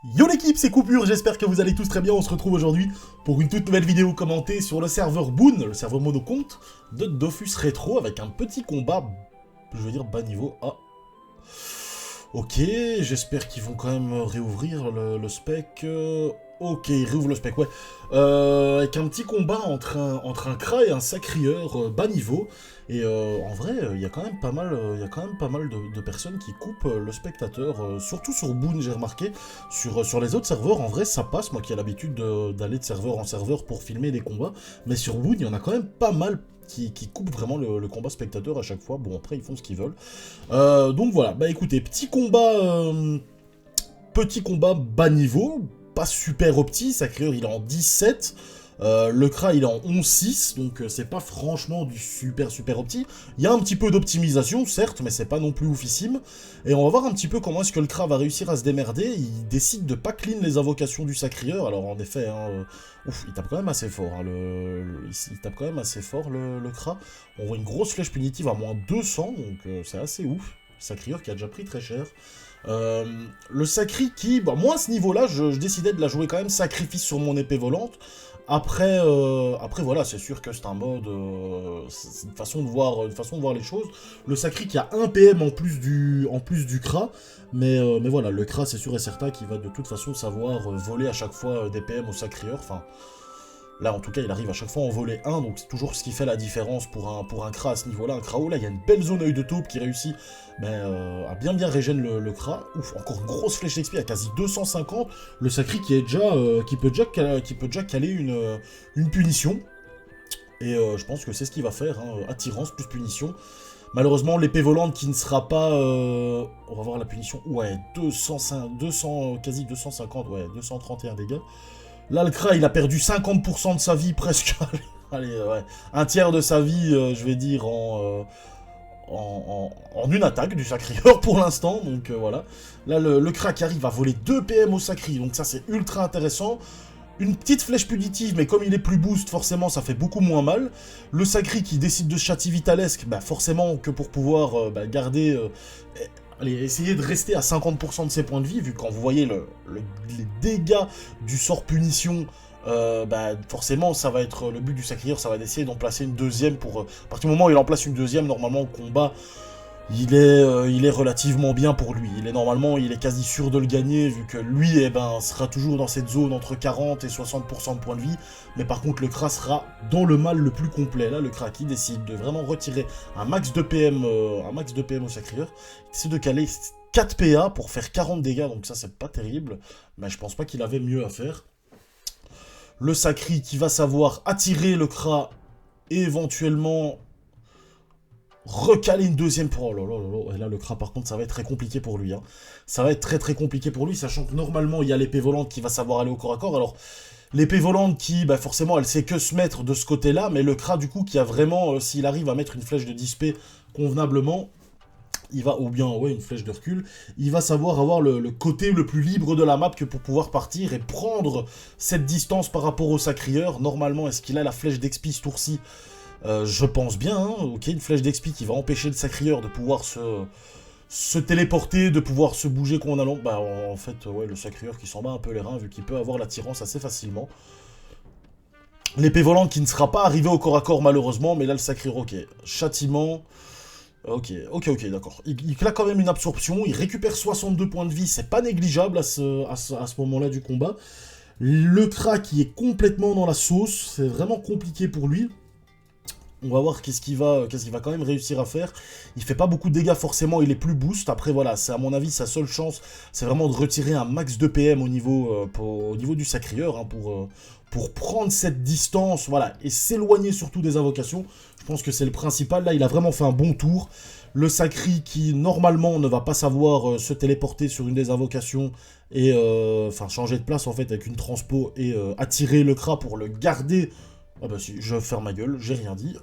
Yo l'équipe, c'est Coupure, j'espère que vous allez tous très bien. On se retrouve aujourd'hui pour une toute nouvelle vidéo commentée sur le serveur Boon, le serveur monocompte de Dofus Retro, avec un petit combat, je veux dire bas niveau. Ah, ok, j'espère qu'ils vont quand même réouvrir le spec. Ok, ils réouvrent le spec, ouais. Avec un petit combat entre un Kra et un Sacrieur bas niveau. Et en vrai, il y a quand même pas mal, de personnes qui coupent le spectateur, surtout sur Boon, j'ai remarqué. Sur les autres serveurs, en vrai, ça passe. Moi qui ai l'habitude d'aller de serveur en serveur pour filmer des combats. Mais sur Boon, il y en a quand même pas mal qui coupent vraiment le combat spectateur à chaque fois. Bon, après, ils font ce qu'ils veulent. Donc voilà, bah écoutez, petit combat bas niveau, pas super opti, Sacrieur il est en 17, le Kra il est en 11-6, donc c'est pas franchement du super opti. Il y a un petit peu d'optimisation, certes, mais c'est pas non plus oufissime. Et on va voir un petit peu comment est-ce que le Kra va réussir à se démerder. Il décide de pas clean les invocations du Sacrieur, alors en effet, hein, ouf, il tape quand même assez fort, hein, il tape quand même assez fort le Kra. On voit une grosse flèche punitive à moins 200, donc c'est assez ouf. Sacrieur qui a déjà pris très cher. Le Sacri qui, bah, moi à ce niveau-là, je décidais de la jouer quand même sacrifice sur mon épée volante. Après voilà, c'est sûr que c'est un mode, c'est une façon de voir les choses. Le Sacri qui a un PM en plus du Kra, mais voilà, le Kra c'est sûr et certain qu'il va de toute façon savoir voler à chaque fois des PM au Sacrieur. Enfin, là, en tout cas, il arrive à chaque fois à en voler un, donc c'est toujours ce qui fait la différence pour un Kra à ce niveau-là. Un Krao, là, il y a une belle zone œil de taupe qui réussit à bien régène le Kra. Ouf, encore une grosse flèche d'XP à quasi 250. Le Sacri qui est déjà, qui peut déjà caler une punition. Et je pense que c'est ce qu'il va faire, hein, attirance plus punition. Malheureusement, l'épée volante qui ne sera pas... on va voir la punition. Ouais, 200, quasi 250, ouais, 231 dégâts. Là, le Kra, il a perdu 50% de sa vie, presque. Allez, ouais. Un tiers de sa vie, je vais dire, en une attaque du Sacrieur pour l'instant. Donc voilà. Là, le Kra qui arrive à voler 2 PM au Sacri. Donc ça, c'est ultra intéressant. Une petite flèche punitive, mais comme il est plus boost, forcément, ça fait beaucoup moins mal. Le Sacri qui décide de châti vitalesque, bah forcément que pour pouvoir garder... allez, essayer de rester à 50% de ses points de vie, vu que quand vous voyez les dégâts du sort punition, bah forcément, ça va être le but du Sacrieur, ça va d'essayer d'en placer une deuxième pour... à partir du moment où il en place une deuxième, normalement, au combat... il est relativement bien pour lui. Il est quasi sûr de le gagner, vu que lui, sera toujours dans cette zone entre 40 et 60% de points de vie. Mais par contre, le Kra sera dans le mal le plus complet. Là, le Kra qui décide de vraiment retirer un max de PM au Sacrieur. Il décide de caler 4 PA pour faire 40 dégâts, donc ça, c'est pas terrible. Mais je pense pas qu'il avait mieux à faire. Le Sacri qui va savoir attirer le Kra et éventuellement... recaler une deuxième... Oh là là là là. Et là, le Kra, par contre, ça va être très compliqué pour lui. Hein. Ça va être très compliqué pour lui, sachant que normalement, il y a l'épée volante qui va savoir aller au corps à corps. Alors, l'épée volante qui, bah forcément, elle sait que se mettre de ce côté-là, mais le Kra, du coup, qui a vraiment... s'il arrive à mettre une flèche de dispé convenablement, il va... ou bien, ouais, une flèche de recul, il va savoir avoir le côté le plus libre de la map que pour pouvoir partir et prendre cette distance par rapport au Sacrieur. Normalement, est-ce qu'il a la flèche d'XP ce tour-ci ? Je pense bien, hein, ok, une flèche d'XP qui va empêcher le Sacrieur de pouvoir se téléporter, de pouvoir se bouger quand on a long... Bah en fait, ouais, le Sacrieur qui s'en bat un peu les reins, vu qu'il peut avoir l'attirance assez facilement. L'épée volante qui ne sera pas arrivée au corps à corps malheureusement, mais là le Sacrieur, ok. Châtiment... Ok, d'accord. Il claque quand même une absorption, il récupère 62 points de vie, c'est pas négligeable à ce moment-là du combat. Le Kra qui est complètement dans la sauce, c'est vraiment compliqué pour lui. On va voir qu'est-ce qu'il va quand même réussir à faire. Il fait pas beaucoup de dégâts forcément, il est plus boost. Après voilà, c'est à mon avis sa seule chance, c'est vraiment de retirer un max de PM au niveau du Sacrieur, hein, pour prendre cette distance, voilà, et s'éloigner surtout des invocations. Je pense que c'est le principal. Là, il a vraiment fait un bon tour. Le Sacri qui normalement ne va pas savoir se téléporter sur une des invocations et changer de place en fait avec une transpo et attirer le Kra pour le garder. Ah bah si, je ferme ma gueule, j'ai rien dit.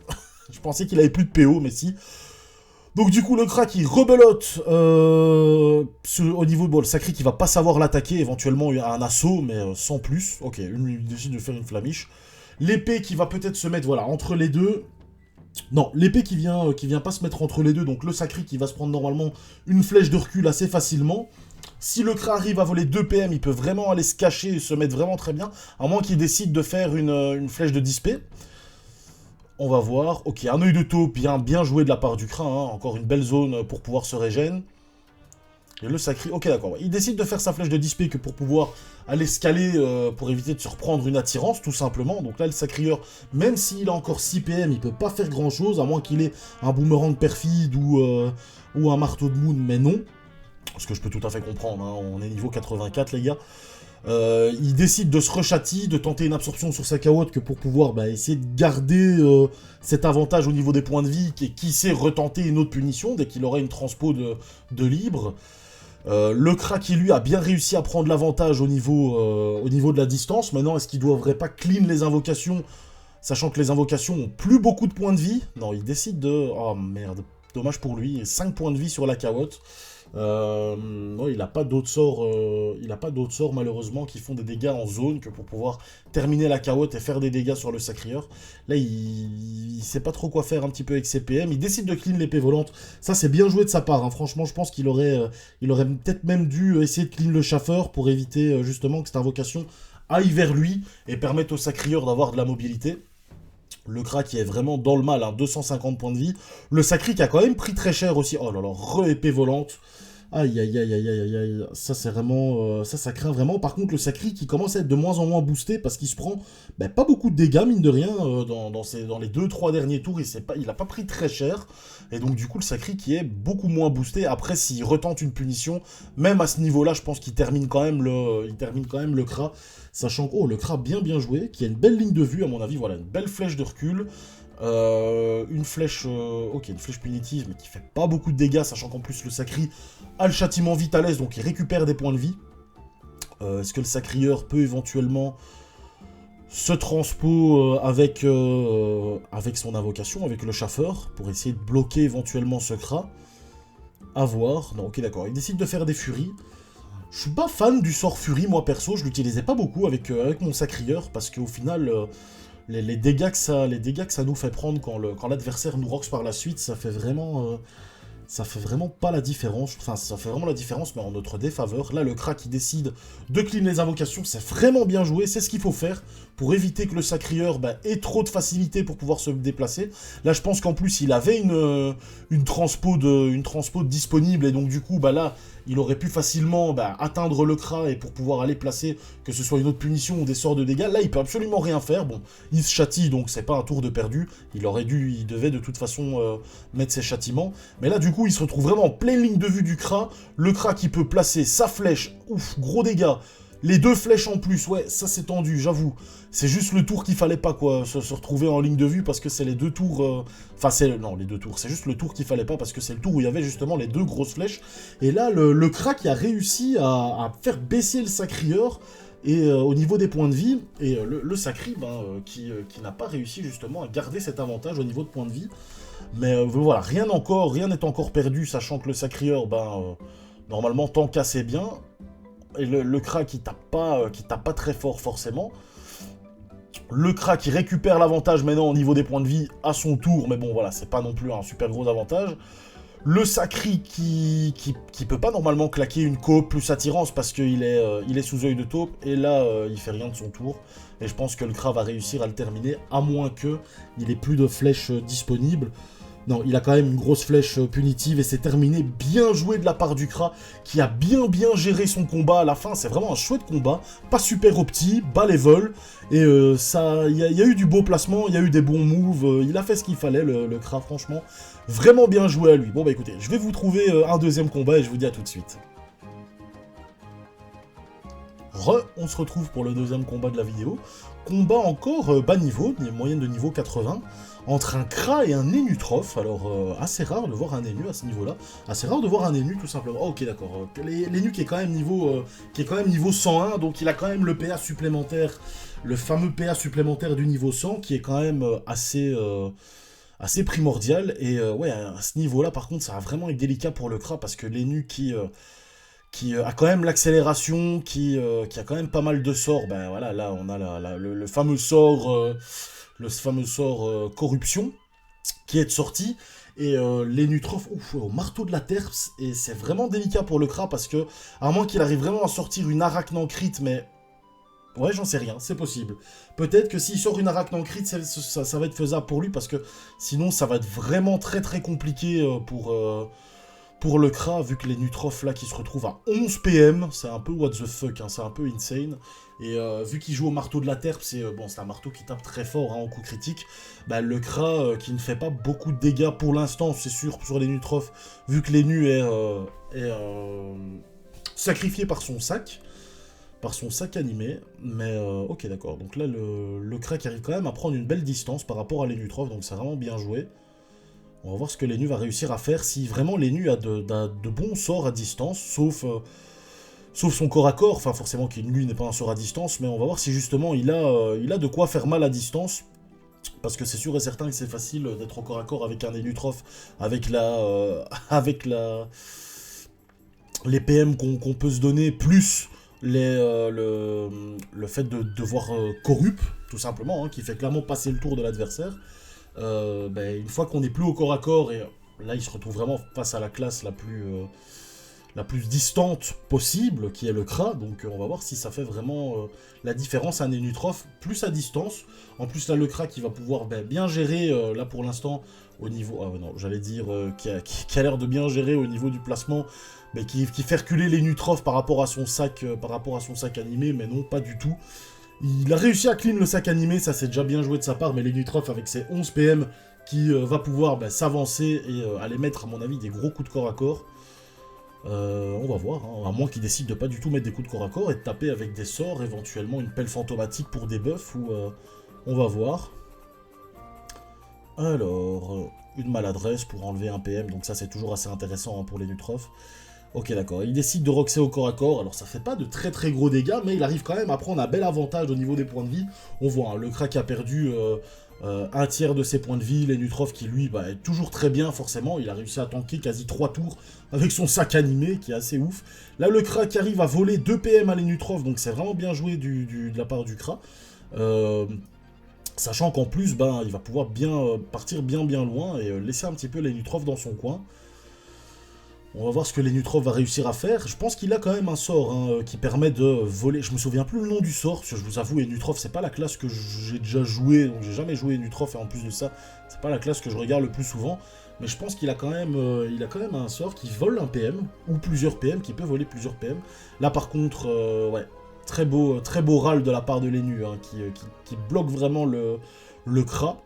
Je pensais qu'il avait plus de PO, mais si. Donc du coup, le Kra qui rebelote au niveau... Bon, le Sacri qui va pas savoir l'attaquer, éventuellement il y a un assaut, mais sans plus. Ok, il décide de faire une flamiche. L'épée qui va peut-être se mettre, voilà, entre les deux. Non, l'épée qui vient pas se mettre entre les deux, donc le Sacri qui va se prendre normalement une flèche de recul assez facilement. Si le Kra arrive à voler 2 PM, il peut vraiment aller se cacher et se mettre vraiment très bien, à moins qu'il décide de faire une flèche de 10p. On va voir. Ok, un œil de taupe, bien joué de la part du Kra, hein. Encore une belle zone pour pouvoir se régène. Et le sacri, ok d'accord, il décide de faire sa flèche de 10p que pour pouvoir aller se caler, pour éviter de se reprendre une attirance, tout simplement. Donc là, le sacrieur, même s'il a encore 6 PM, il peut pas faire grand chose, à moins qu'il ait un boomerang perfide ou un marteau de moon, mais non. Ce que je peux tout à fait comprendre, hein, on est niveau 84 les gars. Il décide de se rechâtie, de tenter une absorption sur sa carotte que pour pouvoir essayer de garder cet avantage au niveau des points de vie, et qui sait retenter une autre punition dès qu'il aurait une transpo de libre. Le Kra qui lui a bien réussi à prendre l'avantage au niveau de la distance. Maintenant, est-ce qu'il ne devrait pas clean les invocations, sachant que les invocations ont plus beaucoup de points de vie? Non, il décide de... Oh merde, dommage pour lui, 5 points de vie sur la carotte. Non, il n'a pas d'autres sorts, malheureusement, qui font des dégâts en zone que pour pouvoir terminer la carotte et faire des dégâts sur le sacrieur. Là, il sait pas trop quoi faire un petit peu avec ses PM. Il décide de clean l'épée volante. Ça, c'est bien joué de sa part, hein. Franchement, je pense qu'il aurait peut-être même dû essayer de clean le chaffeur pour éviter justement que cette invocation aille vers lui et permette au sacrieur d'avoir de la mobilité. Le Kra qui est vraiment dans le mal, hein, 250 points de vie. Le Sacri qui a quand même pris très cher aussi. Oh là là, re-épée volante. Aïe aïe aïe aïe aïe aïe. Ça c'est vraiment... ça craint vraiment. Par contre le Sacri qui commence à être de moins en moins boosté parce qu'il se prend pas beaucoup de dégâts mine de rien. Dans les 2-3 derniers tours il a pas pris très cher. Et donc du coup le Sacri qui est beaucoup moins boosté. Après s'il retente une punition, même à ce niveau là je pense qu'il termine quand même le Kra. Sachant que, oh, le Kra bien joué, qui a une belle ligne de vue, à mon avis, voilà, une belle flèche de recul. Une flèche punitive, mais qui fait pas beaucoup de dégâts, sachant qu'en plus le Sacri a le châtiment vitesse, donc il récupère des points de vie. Est-ce que le Sacrieur peut éventuellement se transpo avec son invocation, avec le chaffeur, pour essayer de bloquer éventuellement ce Kra? À voir. Non, ok, d'accord. Il décide de faire des furies. Je suis pas fan du sort Furie, moi perso, je l'utilisais pas beaucoup avec mon Sacrieur, parce qu'au final, les dégâts que ça nous fait prendre quand l'adversaire nous rocks par la suite, ça fait vraiment pas la différence. Enfin, ça fait vraiment la différence, mais en notre défaveur. Là, le Kra qui décide de clean les invocations, c'est vraiment bien joué, c'est ce qu'il faut faire pour éviter que le Sacrieur ait trop de facilité pour pouvoir se déplacer. Là, je pense qu'en plus, il avait une transpo disponible, et donc du coup, là, il aurait pu facilement atteindre le Kra, et pour pouvoir aller placer, que ce soit une autre punition ou des sorts de dégâts, là, il peut absolument rien faire. Bon, il se châtie, donc c'est pas un tour de perdu. Il devait de toute façon mettre ses châtiments. Mais là, du coup, il se retrouve vraiment en pleine ligne de vue du Kra. Le Kra qui peut placer sa flèche, ouf, gros dégâts. Les 2 flèches en plus, ouais, ça c'est tendu, j'avoue. C'est juste le tour qu'il fallait pas, quoi, se retrouver en ligne de vue, parce que c'est les 2 tours... Enfin, non, les 2 tours, c'est juste le tour qu'il fallait pas, parce que c'est le tour où il y avait justement les 2 grosses flèches. Et là, le Kra qui a réussi à faire baisser le Sacrieur, et au niveau des points de vie, et le Sacri, qui n'a pas réussi justement à garder cet avantage au niveau de points de vie. Mais voilà, rien n'est encore perdu, sachant que le Sacrieur, normalement, tant qu'assez bien. Et le Kra qui tape pas très fort forcément. Le Kra qui récupère l'avantage maintenant au niveau des points de vie à son tour, mais bon voilà, c'est pas non plus un super gros avantage. Le Sacri qui peut pas normalement claquer une coop plus attirance parce qu'il est sous œil de taupe, et là il fait rien de son tour. Et je pense que le Kra va réussir à le terminer, à moins qu'il ait plus de flèches disponibles. Non, il a quand même une grosse flèche punitive et c'est terminé. Bien joué de la part du Kra qui a bien géré son combat à la fin. C'est vraiment un chouette combat. Pas super opti, bas level. Et il y a eu du beau placement, il y a eu des bons moves. Il a fait ce qu'il fallait, le Kra, franchement. Vraiment bien joué à lui. Bon, écoutez, je vais vous trouver un deuxième combat et je vous dis à tout de suite. On se retrouve pour le deuxième combat de la vidéo. Combat encore bas niveau, moyenne de niveau 80, entre un Kra et un Énutrophe. Alors, assez rare de voir un Énu à ce niveau-là. Assez rare de voir un Énu, tout simplement. Oh, ok, d'accord. L'Énu qui est quand même niveau 101, donc il a quand même le PA supplémentaire, le fameux PA supplémentaire du niveau 100, qui est quand même assez primordial. Et ouais, à ce niveau-là, par contre, ça va vraiment être délicat pour le Kra, parce que l'Énu qui a quand même l'accélération, qui a quand même pas mal de sorts. Voilà, là on a le fameux sort corruption qui est sorti. Et les Nutrophes, ouf, au marteau de la terps, et c'est vraiment délicat pour le Kra, parce que, à moins qu'il arrive vraiment à sortir une arachnocrit, mais... Ouais, j'en sais rien, c'est possible. Peut-être que s'il sort une arachnocrit, ça va être faisable pour lui, parce que sinon, ça va être vraiment très très compliqué pour le Kra, vu que les Nutrophes là qui se retrouvent à 11 PM, c'est un peu what the fuck, hein, c'est un peu insane. Et vu qu'il joue au marteau de la terre, bon, c'est un marteau qui tape très fort en coup critique, bah, le Kra qui ne fait pas beaucoup de dégâts pour l'instant, c'est sûr, sur les Nutrophes, vu que les nus est sacrifié par son sac animé. Mais ok, d'accord, donc là le Kra qui arrive quand même à prendre une belle distance par rapport à les Nutrophes, donc c'est vraiment bien joué. On va voir ce que Lenu va réussir à faire, si vraiment Lenu a de bons sorts à distance, sauf son corps à corps, enfin forcément qu'il lui n'est pas un sort à distance, mais on va voir si justement il a de quoi faire mal à distance, parce que c'est sûr et certain que c'est facile d'être au corps à corps avec un Lutroph, avec les PM qu'on peut se donner, plus le fait de devoir corrupt, tout simplement, hein, qui fait clairement passer le tour de l'adversaire. Une fois qu'on n'est plus au corps à corps, et là il se retrouve vraiment face à la classe la plus distante possible, qui est le Kra, donc on va voir si ça fait vraiment la différence à un Nutroph, plus à distance. En plus là le Kra qui va pouvoir bien gérer, là pour l'instant, au niveau... Ah non, j'allais dire qui a l'air de bien gérer au niveau du placement, mais qui fait reculer les Nutroph par rapport à son sac animé, mais non, pas du tout. Il a réussi à clean le sac animé, ça c'est déjà bien joué de sa part, mais les Nutroph avec ses 11 PM qui va pouvoir s'avancer et aller mettre à mon avis des gros coups de corps à corps. On va voir, hein, à moins qu'il décide de pas du tout mettre des coups de corps à corps et de taper avec des sorts, éventuellement une pelle fantomatique pour des buffs, ou on va voir. Alors, une maladresse pour enlever un PM, donc ça c'est toujours assez intéressant, hein, pour les Nutroph. Ok, d'accord, il décide de roxer au corps à corps, alors ça fait pas de très très gros dégâts, mais il arrive quand même à prendre un bel avantage au niveau des points de vie. On voit, hein, le Kra qui a perdu un tiers de ses points de vie, les Nutroph qui lui est toujours très bien forcément, il a réussi à tanker quasi 3 tours avec son sac animé, qui est assez ouf. Là le Kra qui arrive à voler 2 PM à les Nutroph, donc c'est vraiment bien joué de la part du Kra. Sachant qu'en plus, il va pouvoir partir bien loin et laisser un petit peu les Nutroph dans son coin. On va voir ce que les Nutroph va réussir à faire. Je pense qu'il a quand même un sort, hein, qui permet de voler. Je me souviens plus le nom du sort, parce que je vous avoue, les Nutroph, c'est pas la classe que j'ai déjà joué, donc j'ai jamais joué Nutroph, et en plus de ça, c'est pas la classe que je regarde le plus souvent. Mais je pense qu'il a quand même, un sort qui vole un PM, ou plusieurs PM, qui peut voler plusieurs PM. Là par contre, ouais, très beau râle de la part de Lenu, hein, qui bloque vraiment le Kra.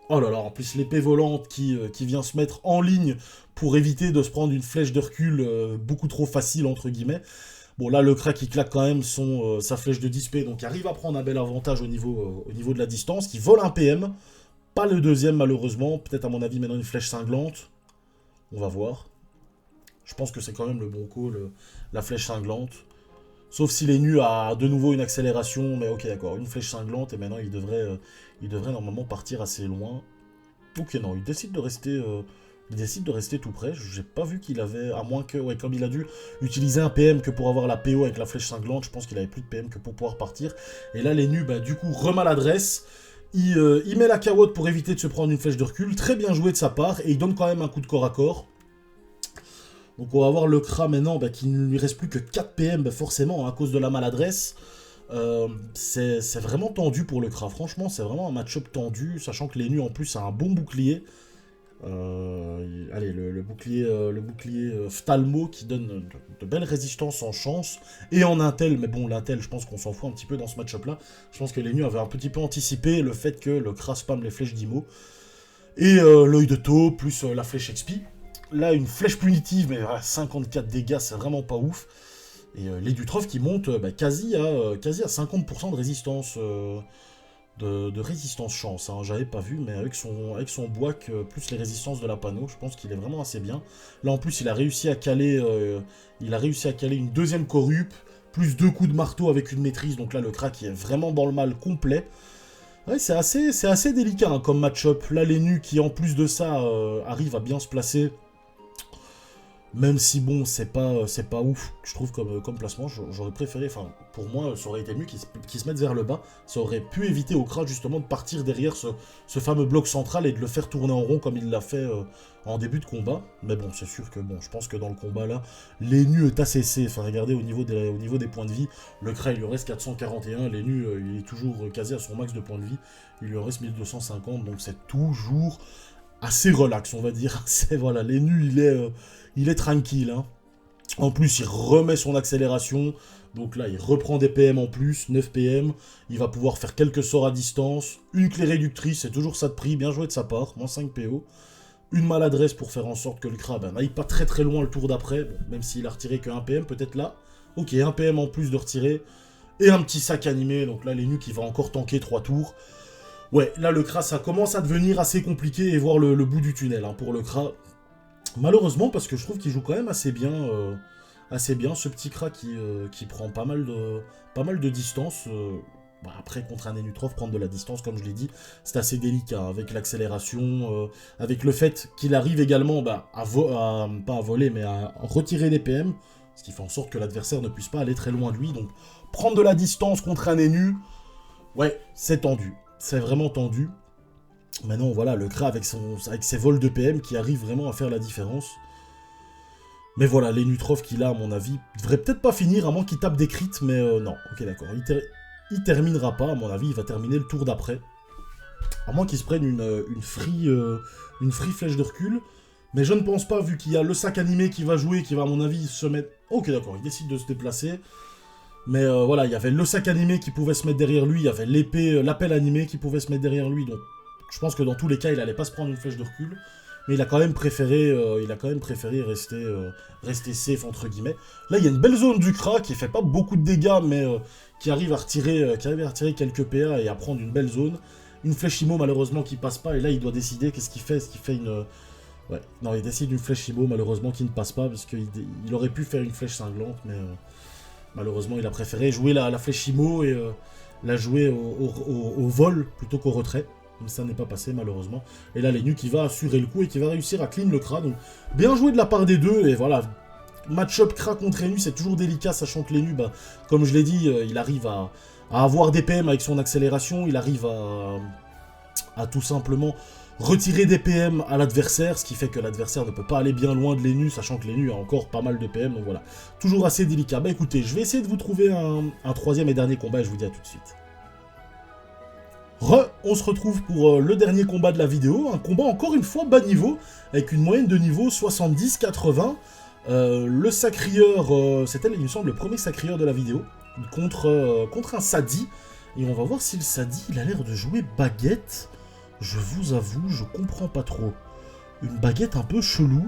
Oh là là, en plus l'épée volante qui vient se mettre en ligne pour éviter de se prendre une flèche de recul beaucoup trop facile, entre guillemets. Bon, là, le Kra qui claque quand même sa flèche de dispé, donc il arrive à prendre un bel avantage au niveau de la distance, qui vole un PM. Pas le deuxième, malheureusement. Peut-être, à mon avis, maintenant une flèche cinglante. On va voir. Je pense que c'est quand même le bon call, la flèche cinglante. Sauf s'il est nu à de nouveau une accélération, mais ok, d'accord, une flèche cinglante, et maintenant il devrait normalement partir assez loin. Ok, non, il décide de rester tout près. J'ai pas vu qu'il avait, à moins que, ouais, comme il a dû utiliser un PM que pour avoir la PO avec la flèche cinglante, je pense qu'il avait plus de PM que pour pouvoir partir. Et là, les nus, du coup, remaladresse. Il met la carotte pour éviter de se prendre une flèche de recul. Très bien joué de sa part, et il donne quand même un coup de corps à corps. Donc on va voir le Kra maintenant, qu'il ne lui reste plus que 4 PM, forcément, à cause de la maladresse. C'est vraiment tendu pour le Kra, franchement, c'est vraiment un match-up tendu, sachant que Lenu en plus a un bon bouclier. Allez, le bouclier Phthalmo qui donne de belles résistances en chance et en intel, mais bon, l'intel, je pense qu'on s'en fout un petit peu dans ce match-up-là. Je pense que Lenu avait un petit peu anticipé le fait que le Kra spam les flèches d'Imo. Et l'œil de taupe, plus la flèche XP. Là, une flèche punitive, mais 54 dégâts, c'est vraiment pas ouf. Et les Nutroph qui montent quasi à 50% de résistance, de résistance chance. Hein. J'avais pas vu, mais avec son boac, plus les résistances de la panneau, je pense qu'il est vraiment assez bien. Là, en plus, il a réussi à caler une deuxième corrup, plus 2 coups de marteau avec une maîtrise. Donc là, le Kra qui est vraiment dans le mal complet. Ouais, c'est assez délicat, hein, comme match-up. Là, les nus qui, en plus de ça, arrivent à bien se placer. Même si, bon, c'est pas ouf, je trouve, comme placement. J'aurais préféré, enfin, pour moi, ça aurait été mieux qu'ils se mettent vers le bas. Ça aurait pu éviter au Kra justement de partir derrière ce fameux bloc central et de le faire tourner en rond comme il l'a fait en début de combat. Mais bon, c'est sûr que bon, je pense que dans le combat là, Lenu est ACC. Enfin, regardez au niveau des points de vie, le Kra il lui reste 441. Lenu il est toujours quasi à son max de points de vie. Il lui en reste 1250. Donc c'est toujours assez relax, on va dire. C'est voilà, Lenu il est tranquille. Hein. En plus, il remet son accélération. Donc là, il reprend des PM en plus, 9 PM. Il va pouvoir faire quelques sorts à distance. Une clé réductrice, c'est toujours ça de prix. Bien joué de sa part, moins 5 PO. Une maladresse pour faire en sorte que le Kra n'aille pas très très loin le tour d'après. Bon, même s'il a retiré que 1 PM, peut-être là. Ok, 1 PM en plus de retirer. Et un petit sac animé. Donc là, Lenu qui va encore tanker 3 tours. Ouais, là, le Kra, ça commence à devenir assez compliqué et voir le bout du tunnel hein, pour le Kra. Malheureusement, parce que je trouve qu'il joue quand même assez bien, ce petit Kra qui prend pas mal de distance. Après, contre un Nenutrov, prendre de la distance, comme je l'ai dit, c'est assez délicat, avec l'accélération, avec le fait qu'il arrive également pas à voler, mais à retirer des PM, ce qui fait en sorte que l'adversaire ne puisse pas aller très loin de lui. Donc, prendre de la distance contre un Nenu, ouais, c'est tendu. C'est vraiment tendu. Maintenant, voilà, le Kra avec ses vols de PM qui arrivent vraiment à faire la différence. Mais voilà, les Nenutrov qu'il a, à mon avis, devrait peut-être pas finir, à moins qu'il tape des crits, mais non. Ok, d'accord. Il terminera pas, à mon avis, il va terminer le tour d'après. À moins qu'il se prenne une free flèche de recul. Mais je ne pense pas, vu qu'il y a le sac animé qui va jouer, qui va, à mon avis, se mettre... Ok, d'accord, il décide de se déplacer. Mais voilà, il y avait le sac animé qui pouvait se mettre derrière lui, il y avait l'appel animé qui pouvait se mettre derrière lui, donc je pense que dans tous les cas, il allait pas se prendre une flèche de recul, mais il a quand même préféré, rester safe, entre guillemets. Là, il y a une belle zone du Kra qui fait pas beaucoup de dégâts, mais qui arrive à retirer quelques PA et à prendre une belle zone. Une flèche IMO, malheureusement, qui passe pas, et là, il doit décider qu'est-ce qu'il fait. Est-ce qu'il fait une... Ouais, non, il décide d'une flèche IMO, malheureusement, qui ne passe pas, parce qu'il aurait pu faire une flèche cinglante, mais... malheureusement, il a préféré jouer la flèche IMO et la jouer au vol plutôt qu'au retrait. Mais ça n'est pas passé, malheureusement. Et là, Lenu qui va assurer le coup et qui va réussir à clean le Kra. Donc, bien joué de la part des deux. Et voilà, match-up Kra contre Lenu, c'est toujours délicat, sachant que Lenu, comme je l'ai dit, il arrive à avoir des PM avec son accélération. Il arrive à tout simplement retirer des PM à l'adversaire, ce qui fait que l'adversaire ne peut pas aller bien loin de Lenu, sachant que Lenu a encore pas mal de PM, donc voilà. Toujours assez délicat. Bah écoutez, je vais essayer de vous trouver un troisième et dernier combat, et je vous dis à tout de suite. On se retrouve pour le dernier combat de la vidéo, un combat encore une fois bas niveau, avec une moyenne de niveau 70-80. Le sacrieur, c'était il me semble le premier sacrieur de la vidéo, contre un Sadi, et on va voir si le Sadi, il a l'air de jouer baguette. Je vous avoue, je comprends pas trop. Une baguette un peu chelou.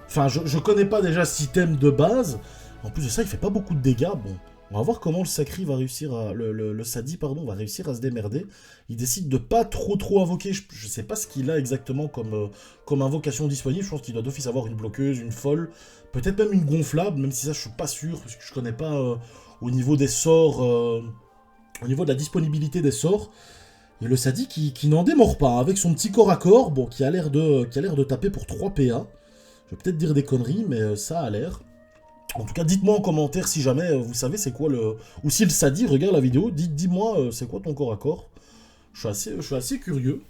Enfin, je connais pas déjà ce item de base. En plus de ça, il fait pas beaucoup de dégâts. Bon, on va voir comment le Sacri va réussir à... Le Sadi, pardon, va réussir à se démerder. Il décide de pas trop invoquer. Je sais pas ce qu'il a exactement comme invocation disponible. Je pense qu'il doit d'office avoir une bloqueuse, une folle. Peut-être même une gonflable, même si ça, je suis pas sûr. Parce que je connais pas au niveau des sorts... au niveau de la disponibilité des sorts. Et le Sadi qui n'en démord pas, hein, avec son petit corps à corps, bon, qui a l'air de taper pour 3 PA. Je vais peut-être dire des conneries, mais ça a l'air. En tout cas, dites-moi en commentaire si jamais vous savez c'est quoi le... Ou si le Sadi regarde la vidéo, dis-moi c'est quoi ton corps à corps. Je suis assez curieux.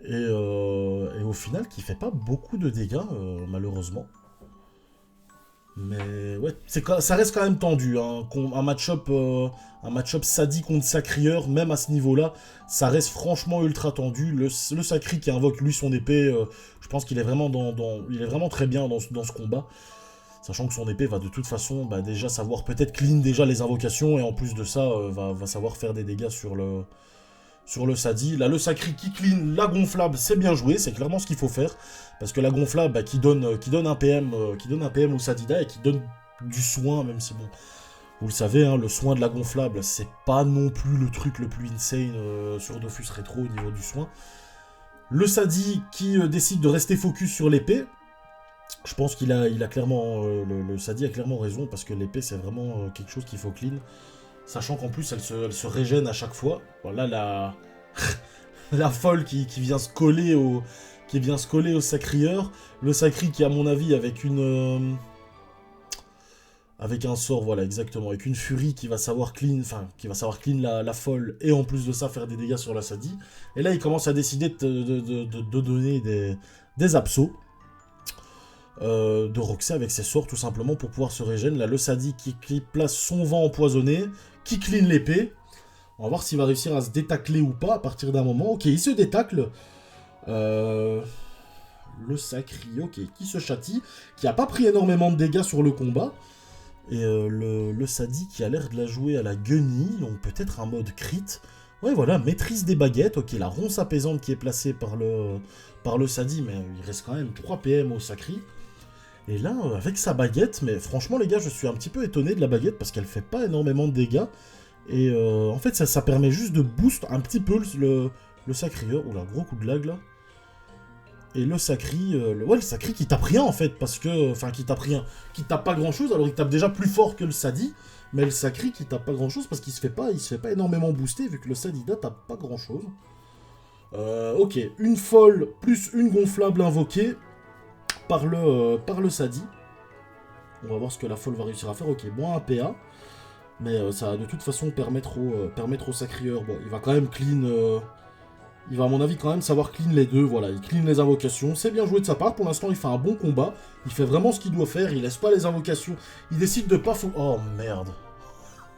Et au final, qui fait pas beaucoup de dégâts, malheureusement. Mais ouais, ça reste quand même tendu. Hein. Un match-up Sadi contre Sacrieur, même à ce niveau-là, ça reste franchement ultra tendu. Le Sacri qui invoque lui son épée, je pense qu'il est vraiment il est vraiment très bien dans ce combat. Sachant que son épée va de toute façon déjà savoir peut-être clean déjà les invocations, et en plus de ça, va savoir faire des dégâts sur le Sadi. Là, le Sacri qui clean la gonflable, c'est bien joué, c'est clairement ce qu'il faut faire. Parce que la gonflable, qui donne un PM au Sadida, et qui donne du soin, même si bon, vous le savez, hein, le soin de la gonflable, c'est pas non plus le truc le plus insane sur Dofus Rétro au niveau du soin. Le Sadi qui décide de rester focus sur l'épée. Je pense qu'il a clairement, le Sadi a clairement raison, parce que l'épée c'est vraiment quelque chose qu'il faut clean. Sachant qu'en plus elle se régène à chaque fois. Voilà la folle qui vient se coller au Sacrieur. Le Sacri qui, à mon avis, avec une Avec un sort, voilà, exactement. Avec une furie qui va savoir clean, enfin, qui va savoir clean la folle, et en plus de ça, faire des dégâts sur la Sadie. Et là, il commence à décider de donner des absos de Roxy avec ses sorts, tout simplement, pour pouvoir se régénérer. Là, le Sadie qui place son vent empoisonné, qui clean l'épée. On va voir s'il va réussir à se détacler ou pas à partir d'un moment. Ok, il se détacle. Le Sacri, ok, qui se châtie, qui a pas pris énormément de dégâts sur le combat. Et le Sadie qui a l'air de la jouer à la guenille, donc peut-être un mode crit. Ouais, voilà, maîtrise des baguettes. Ok, la ronce apaisante qui est placée par le Sadie, mais il reste quand même 3 PM au Sacri. Et là, avec sa baguette, mais franchement, les gars, je suis un petit peu étonné de la baguette parce qu'elle fait pas énormément de dégâts. Et en fait, ça permet juste de boost un petit peu le Sacrieur. Oula, gros coup de lag là. Et le Sacri, le Sacri qui tape rien en fait, parce que, enfin qui tape rien, qui tape pas grand chose, alors il tape déjà plus fort que le Sadie, mais le Sacri qui tape pas grand chose parce qu'il se fait pas énormément booster vu que le Sadida tape pas grand chose. Ok, une folle plus une gonflable invoquée par le Sadie. On va voir ce que la folle va réussir à faire. Ok, moins un PA, mais ça va de toute façon permettre au Sacrieur. Bon, il va quand même clean. Il va à mon avis quand même savoir clean les deux, voilà, il clean les invocations, c'est bien joué de sa part, pour l'instant il fait un bon combat, il fait vraiment ce qu'il doit faire, il laisse pas les invocations, il décide de pas... Oh merde.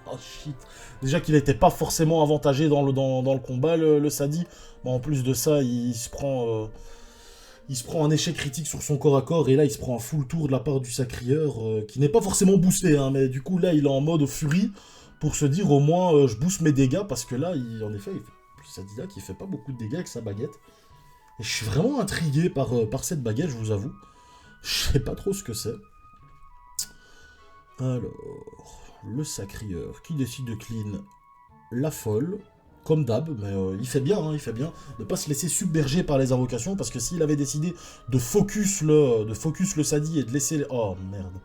Oh shit. Déjà qu'il était pas forcément avantagé dans le combat, le Sadie, mais en plus de ça, il se prend un échec critique sur son corps à corps, et là il se prend un full tour de la part du Sacrieur, qui n'est pas forcément boosté, hein, mais du coup là il est en mode furie, pour se dire au moins je booste mes dégâts, parce que là, en effet, il fait... Sadida qui fait pas beaucoup de dégâts avec sa baguette. Et je suis vraiment intrigué par cette baguette, je vous avoue. Je sais pas trop ce que c'est. Alors, le Sacrieur qui décide de clean la folle, comme d'hab, mais il fait bien, il fait bien, de pas se laisser submerger par les invocations, parce que s'il avait décidé de focus le Sadie et de laisser... Oh merde.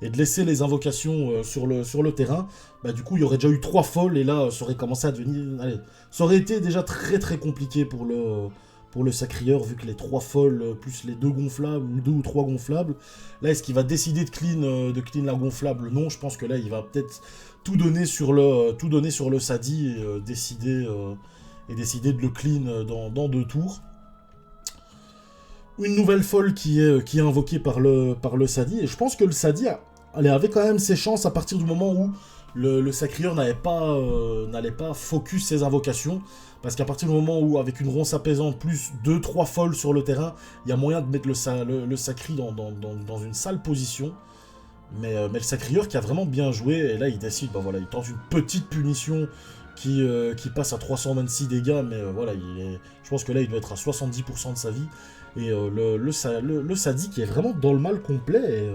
Et de laisser les invocations sur le terrain, bah du coup il y aurait déjà eu 3 folles, et là ça aurait commencé à devenir... Allez, ça aurait été déjà très très compliqué pour le Sacrieur, vu que les 3 folles, plus les 2 gonflables, ou 2 ou 3 gonflables, là est-ce qu'il va décider de clean la gonflable? Non, je pense que là il va peut-être tout donner sur le Sadie, et décider de le clean dans 2 tours. Une nouvelle folle qui est invoquée par le Sadie, et je pense que le Sadie avait quand même ses chances à partir du moment où le Sacrieur n'allait pas focus ses invocations, parce qu'à partir du moment où, avec une ronce apaisante plus 2-3 folles sur le terrain, il y a moyen de mettre le Sacri dans une sale position. Mais le Sacrieur qui a vraiment bien joué, et là il décide, bah voilà, il tente une petite punition qui passe à 326 dégâts, mais voilà, je pense que là il doit être à 70% de sa vie. Et le Sadie qui est vraiment dans le mal complet. Et,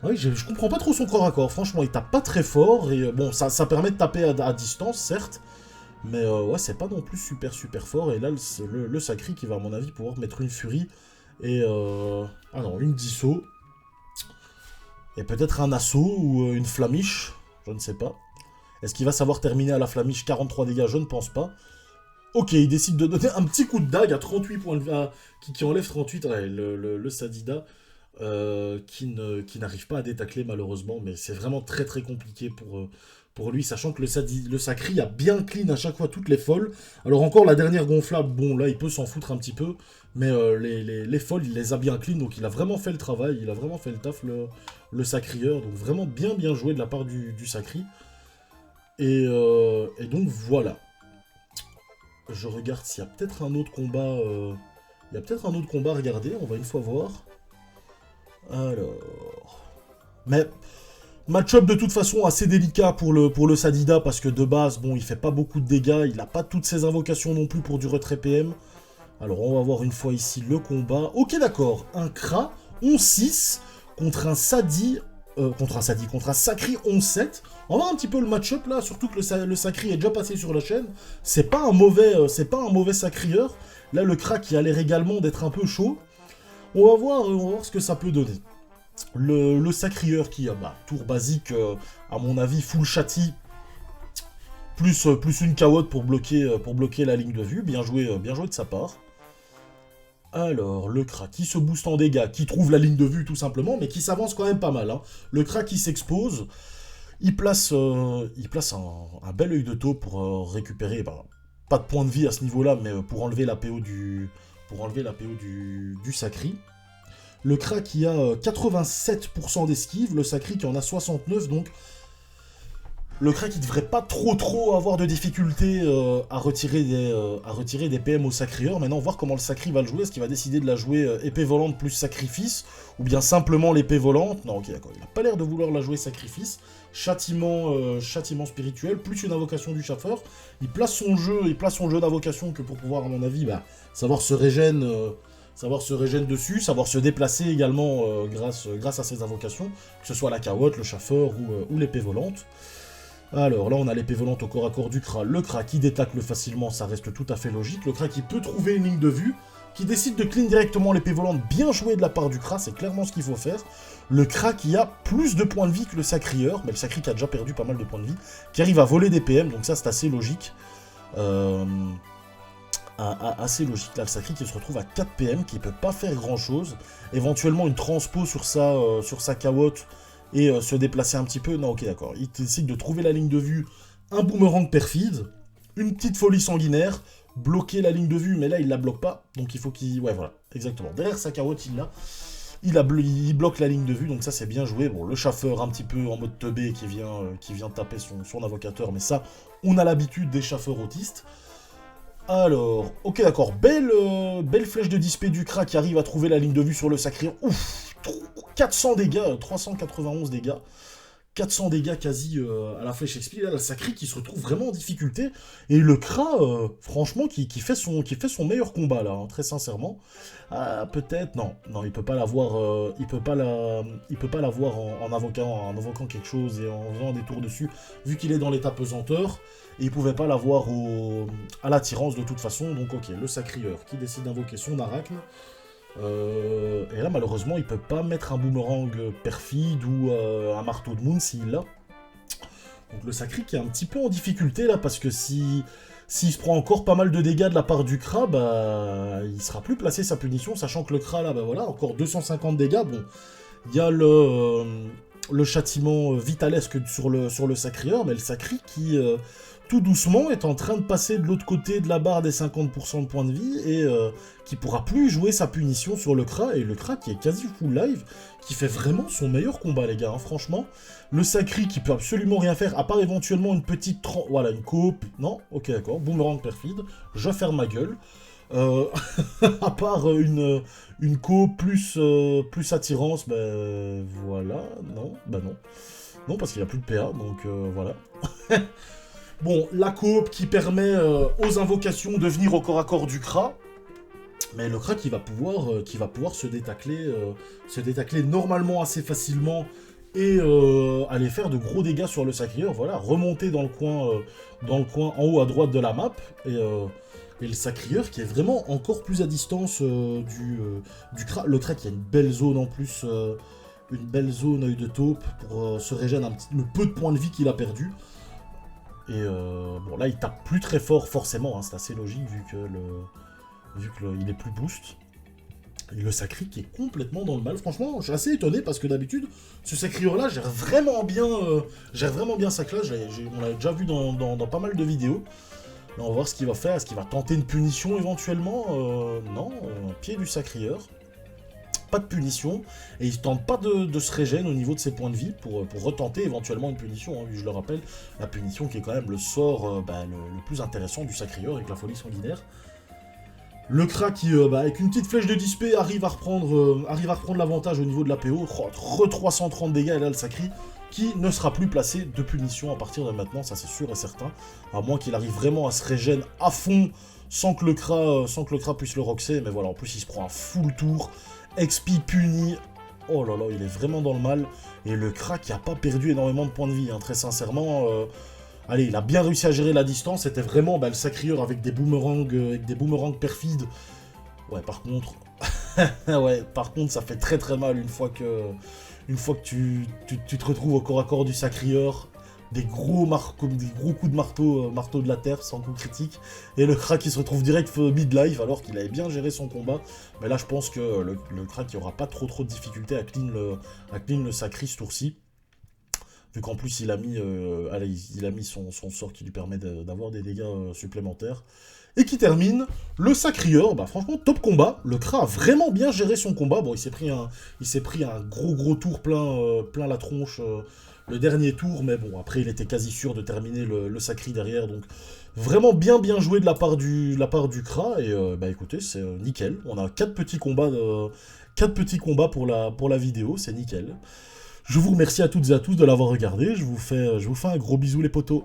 ouais, je comprends pas trop son corps à corps. Franchement, il tape pas très fort. Et bon, ça permet de taper à distance, certes. Mais ouais, c'est pas non plus super super fort. Et là, le Sacri qui va, à mon avis, pouvoir mettre une furie. Et ah non, une disso. Et peut-être un assaut ou une flamiche. Je ne sais pas. Est-ce qu'il va savoir terminer à la flamiche 43 dégâts? Je ne pense pas. Ok, il décide de donner un petit coup de dague à 38 points de vie, qui enlève 38, ouais, le Sadida, qui n'arrive pas à détacler malheureusement, mais c'est vraiment très très compliqué pour lui, sachant que le Sacri a bien clean à chaque fois toutes les folles. Alors encore la dernière gonflable, bon là il peut s'en foutre un petit peu, mais les folles il les a bien clean, donc il a vraiment fait le travail, il a vraiment fait le taf le Sacrieur, donc vraiment bien joué de la part du Sacri. Et donc voilà. Je regarde s'il y a peut-être un autre combat. Il y a peut-être un autre combat à regarder, on va une fois voir. Alors. Mais match-up de toute façon assez délicat pour le Sadida, parce que de base, bon, il fait pas beaucoup de dégâts, il a pas toutes ses invocations non plus pour du retrait PM. Alors on va voir une fois ici le combat. Ok d'accord, un Kra 11-6 contre un Sadie. Contre un Sacri 11-7. On va voir un petit peu le match-up là, surtout que le Sacri est déjà passé sur la chaîne. C'est pas un mauvais Sacrieur. Là, le Kra qui a l'air également d'être un peu chaud. On va voir ce que ça peut donner. Le Sacrieur qui a tour basique, à mon avis, full châti. Plus une cawotte pour bloquer la ligne de vue. Bien joué de sa part. Alors, le Kra qui se booste en dégâts, qui trouve la ligne de vue tout simplement, mais qui s'avance quand même pas mal. Hein. Le Kra qui s'expose, il place un bel œil de taupe pour récupérer, bah, pas de points de vie à ce niveau-là, mais pour enlever la PO du Sacri. Le Kra qui a 87% d'esquive, le Sacri qui en a 69, donc le Kra qui devrait pas trop avoir de difficultés à retirer des PM au Sacrieur. Maintenant, voir comment le Sacri va le jouer. Est-ce qu'il va décider de la jouer épée volante plus sacrifice, ou bien simplement l'épée volante? Non, ok, d'accord. Il a pas l'air de vouloir la jouer sacrifice. Châtiment spirituel, plus une invocation du chauffeur. Il place son jeu d'invocation que pour pouvoir, à mon avis, bah, savoir se régène dessus, savoir se déplacer également grâce à ses invocations, que ce soit la carotte, le chauffeur ou l'épée volante. Alors là, on a l'épée volante au corps à corps du Kra. Le Kra qui détacle facilement, ça reste tout à fait logique. Le Kra qui peut trouver une ligne de vue, qui décide de clean directement l'épée volante, bien joué de la part du Kra, c'est clairement ce qu'il faut faire. Le Kra qui a plus de points de vie que le Sacrieur, mais le Sacri qui a déjà perdu pas mal de points de vie, qui arrive à voler des PM, donc ça c'est assez logique. Assez logique, là le Sacri qui se retrouve à 4 PM, qui peut pas faire grand chose. Éventuellement une transpo sur sa cawotte, et se déplacer un petit peu. Non, ok, d'accord. Il décide de trouver la ligne de vue, un boomerang perfide, une petite folie sanguinaire, bloquer la ligne de vue, mais là, il la bloque pas. Donc, il faut qu'il... Ouais, voilà, exactement. Derrière sa carotte, il bloque la ligne de vue, donc ça, c'est bien joué. Bon, le chauffeur, un petit peu en mode teubé, qui vient taper son invocateur, mais ça, on a l'habitude des chauffeurs autistes. Alors, ok, d'accord. Belle flèche de dispé du Kra qui arrive à trouver la ligne de vue sur le Sacré. Ouf, 400 dégâts, 391 dégâts. 400 dégâts quasi à la flèche XP. Là, le Sacré qui se retrouve vraiment en difficulté. Et le Kra, franchement, qui fait son meilleur combat, là, hein, très sincèrement. Ah, peut-être, non, il peut pas l'avoir il peut pas l'avoir en invoquant quelque chose et en faisant des tours dessus, vu qu'il est dans l'état pesanteur. Et il pouvait pas l'avoir à l'attirance de toute façon. Donc, ok, le Sacrieur qui décide d'invoquer son Arachne. Et là, malheureusement, il peut pas mettre un boomerang perfide ou un marteau de Moon s'il l'a. Donc le Sacri qui est un petit peu en difficulté là, parce que s'il se prend encore pas mal de dégâts de la part du Kra, bah, il sera plus placé sa punition, sachant que le Kra là, bah voilà, encore 250 dégâts. Bon, il y a le châtiment vitalesque sur le Sacrieur, mais le Sacri qui, tout doucement, est en train de passer de l'autre côté de la barre des 50% de points de vie, et qui pourra plus jouer sa punition sur le Kra, et le Kra qui est quasi full live, qui fait vraiment son meilleur combat, les gars, hein, franchement. Le Sacri qui peut absolument rien faire, à part éventuellement une petite... Voilà, une coop... Non, ok, d'accord, boomerang perfide, je ferme ma gueule. À part une co plus attirance, ben voilà, non, bah non. Non, parce qu'il n'y a plus de PA, donc voilà. Bon, la coop qui permet aux invocations de venir au corps à corps du Kra, mais le Kra qui va pouvoir se détacler normalement assez facilement et aller faire de gros dégâts sur le Sacrieur, voilà, remonter dans le coin en haut à droite de la map, et le Sacrieur qui est vraiment encore plus à distance du Kra. Le Kra qui a une belle zone en plus, une belle zone œil de taupe pour se régénérer le peu de points de vie qu'il a perdu. Et bon là il tape plus très fort forcément, hein, c'est assez logique vu qu'il est plus boost. Et le Sacri qui est complètement dans le mal. Franchement, je suis assez étonné parce que d'habitude, ce Sacrieur-là gère vraiment bien sa classe. On l'a déjà vu dans pas mal de vidéos. Là, on va voir ce qu'il va faire. Est-ce qu'il va tenter une punition éventuellement? Non, pied du Sacrieur. Pas de punition. Et il tente pas de se régénérer au niveau de ses points de vie pour retenter éventuellement une punition. Hein, je le rappelle, la punition qui est quand même le sort le plus intéressant du Sacrieur avec la folie sanguinaire. Le Kra qui, avec une petite flèche de dispé, arrive à reprendre l'avantage au niveau de la PO. 330 dégâts, et là le Sacri qui ne sera plus placé de punition à partir de maintenant, ça c'est sûr et certain. À moins qu'il arrive vraiment à se régénérer à fond sans que le Kra puisse le roxer. Mais voilà, en plus il se prend un full tour. XP puni. Oh là là, il est vraiment dans le mal. Et le Kra qui a pas perdu énormément de points de vie, hein, très sincèrement. Allez, il a bien réussi à gérer la distance. C'était vraiment le Sacrieur avec des boomerangs perfides. Ouais, par contre... ouais, par contre, ça fait très très mal une fois que tu te retrouves au corps à corps du Sacrieur. comme des gros coups de marteau, marteau de la terre sans coup critique. Et le Kra qui se retrouve direct mid-life alors qu'il avait bien géré son combat. Mais là, je pense que le Kra qui aura pas trop de difficultés à clean le Sacri ce tour-ci. Vu qu'en plus, il a mis son sort qui lui permet d'avoir des dégâts supplémentaires. Et qui termine le Sacrieur. Bah, franchement, top combat. Le Kra a vraiment bien géré son combat. Bon, il s'est pris un gros tour plein la tronche le dernier tour. Mais bon, après, il était quasi sûr de terminer le Sacri derrière. Donc, vraiment bien joué de la part du Kra. Et bah, écoutez, c'est nickel. On a 4 petits combats, 4 petits combats pour la vidéo. C'est nickel. Je vous remercie à toutes et à tous de l'avoir regardé. Je vous fais un gros bisou les potos.